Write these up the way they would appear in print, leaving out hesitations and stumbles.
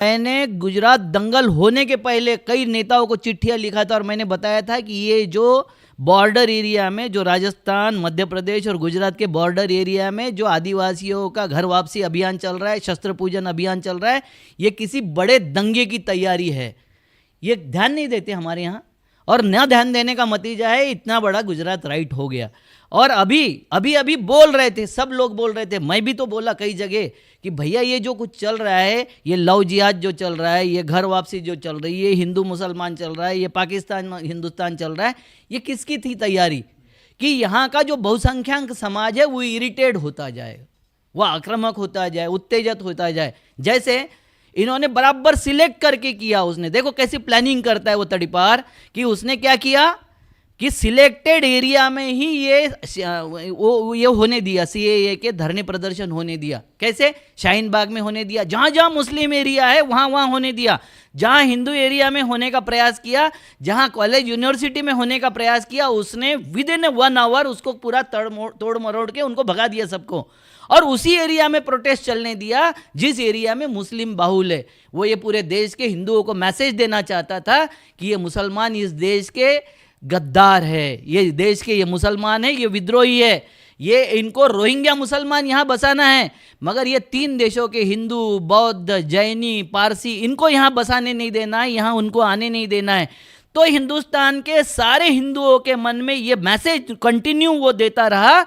मैंने गुजरात दंगल होने के पहले कई नेताओं को चिट्ठियां लिखा था और मैंने बताया था कि ये जो बॉर्डर एरिया में, जो राजस्थान, मध्य प्रदेश और गुजरात के बॉर्डर एरिया में जो आदिवासियों का घर वापसी अभियान चल रहा है, शस्त्र पूजन अभियान चल रहा है, ये किसी बड़े दंगे की तैयारी है। ये ध्यान नहीं देते हमारे यहाँ, और न ध्यान देने का नतीजा है इतना बड़ा गुजरात राइट हो गया। और अभी बोल रहे थे, सब लोग बोल रहे थे, मैं भी तो बोला कई जगह कि भैया ये जो कुछ चल रहा है, ये लव जिहाद जो चल रहा है, ये घर वापसी जो चल रही है, हिंदू मुसलमान चल रहा है, ये पाकिस्तान हिंदुस्तान चल रहा है, ये किसकी थी तैयारी? कि यहाँ का जो बहुसंख्यक समाज है वो इरिटेट होता जाए, वह आक्रामक होता जाए, उत्तेजित होता जाए। जैसे इन्होंने बराबर सिलेक्ट करके किया, उसने देखो कैसी प्लानिंग करता है वो तड़ीपार, कि उसने क्या किया कि सिलेक्टेड एरिया में ही ये होने दिया, सीएए के धरने प्रदर्शन होने दिया। कैसे? शाहीन बाग में होने दिया, जहां जहां मुस्लिम एरिया है वहां होने दिया, जहां हिंदू एरिया में होने का प्रयास किया, जहां कॉलेज यूनिवर्सिटी में होने का प्रयास किया, उसने विद इन 1 आवर उसको पूरा तोड़ मरोड़ के उनको भगा दिया सबको। और उसी एरिया में प्रोटेस्ट चलने दिया जिस एरिया में मुस्लिम बाहुल है। वो ये पूरे देश के हिंदुओं को मैसेज देना चाहता था कि ये मुसलमान इस देश के गद्दार है, ये देश के ये मुसलमान है, ये विद्रोही है, ये इनको रोहिंग्या मुसलमान यहाँ बसाना है। मगर ये 3 देशों के हिंदू, बौद्ध, जैनी, पारसी, इनको यहाँ बसाने नहीं देना है, यहाँ उनको आने नहीं देना है। तो हिंदुस्तान के सारे हिंदुओं के मन में ये मैसेज कंटिन्यू वो देता रहा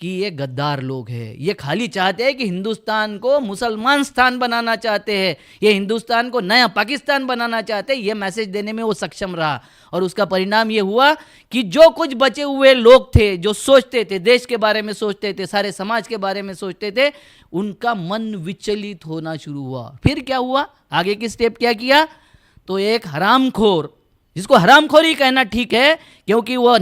कि ये गद्दार लोग हैं, ये खाली चाहते हैं कि हिंदुस्तान को मुसलमान स्थान बनाना चाहते हैं, ये हिंदुस्तान को नया पाकिस्तान बनाना चाहते हैं। ये मैसेज देने में वो सक्षम रहा, और उसका परिणाम ये हुआ कि जो कुछ बचे हुए लोग थे, जो सोचते थे, देश के बारे में सोचते थे, सारे समाज के बारे में सोचते थे, उनका मन विचलित होना शुरू हुआ। फिर क्या हुआ? आगे की स्टेप क्या किया? तो एक हरामखोर, जिसको हरामखोरी कहना ठीक है, क्योंकि वो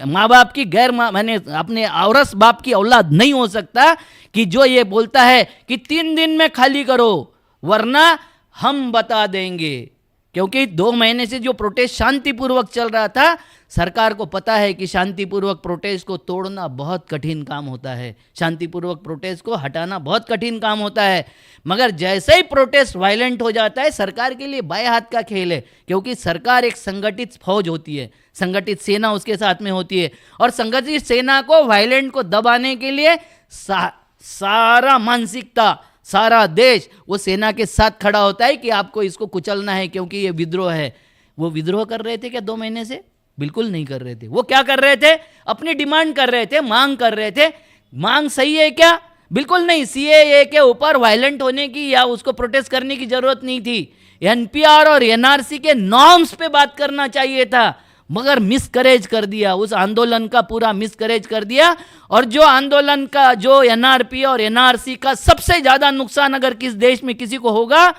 माँ बाप की मैंने अपने औरस बाप की औलाद नहीं हो सकता, कि जो ये बोलता है कि 3 दिन में खाली करो वरना हम बता देंगे। क्योंकि 2 महीने से जो प्रोटेस्ट शांतिपूर्वक चल रहा था, सरकार को पता है कि शांतिपूर्वक प्रोटेस्ट को तोड़ना बहुत कठिन काम होता है, शांतिपूर्वक प्रोटेस्ट को हटाना बहुत कठिन काम होता है। मगर जैसे ही प्रोटेस्ट वायलेंट हो जाता है, सरकार के लिए बाएं हाथ का खेल है, क्योंकि सरकार एक संगठित फौज होती है, संगठित सेना उसके साथ में होती है, और संगठित सेना को वायलेंट को दबाने के लिए सारा मानसिकता, सारा देश वो सेना के साथ खड़ा होता है कि आपको इसको कुचलना है, क्योंकि ये विद्रोह है। वो विद्रोह कर रहे थे क्या 2 महीने से? बिल्कुल नहीं कर रहे थे। वो क्या कर रहे थे? अपनी डिमांड कर रहे थे, मांग कर रहे थे। मांग सही है क्या? बिल्कुल नहीं। सीएए के ऊपर वायलेंट होने की या उसको प्रोटेस्ट करने की जरूरत नहीं थी। एनपीआर और एनआरसी के नॉर्म्स पे बात करना चाहिए था, मगर मिसकरेज कर दिया, उस आंदोलन का पूरा मिसकरेज कर दिया। और जो आंदोलन का, जो एनआरपी और एनआरसी का सबसे ज्यादा नुकसान अगर किस देश में किसी को होगा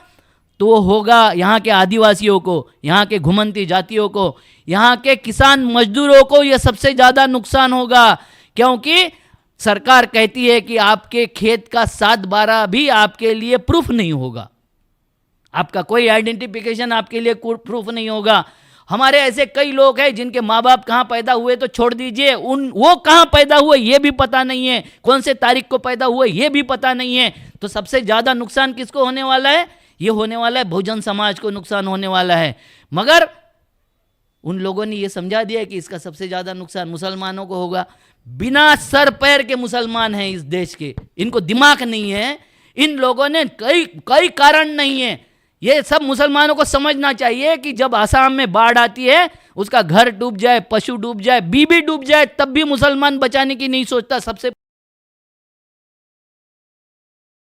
तो वो होगा यहाँ के आदिवासियों को, यहाँ के घुमंती जातियों को, यहाँ के किसान मजदूरों को। ये सबसे ज्यादा नुकसान होगा, क्योंकि सरकार कहती है कि आपके खेत का 7/12 भी आपके लिए प्रूफ नहीं होगा, आपका कोई आइडेंटिफिकेशन आपके लिए प्रूफ नहीं होगा। हमारे ऐसे कई लोग हैं जिनके माँ बाप कहाँ पैदा हुए तो छोड़ दीजिए, वो कहाँ पैदा हुए ये भी पता नहीं है, कौन से तारीख को पैदा हुए ये भी पता नहीं है। तो सबसे ज़्यादा नुकसान किसको होने वाला है? ये होने वाला है बहुजन समाज को नुकसान होने वाला है। मगर उन लोगों ने ये समझा दिया कि इसका सबसे ज़्यादा नुकसान मुसलमानों को होगा। बिना सर पैर के मुसलमान हैं इस देश के, इनको दिमाग नहीं है, इन लोगों ने कई कारण नहीं है। ये सब मुसलमानों को समझना चाहिए कि जब आसाम में बाढ़ आती है, उसका घर डूब जाए, पशु डूब जाए, बीबी डूब जाए, तब भी मुसलमान बचाने की नहीं सोचता। सबसे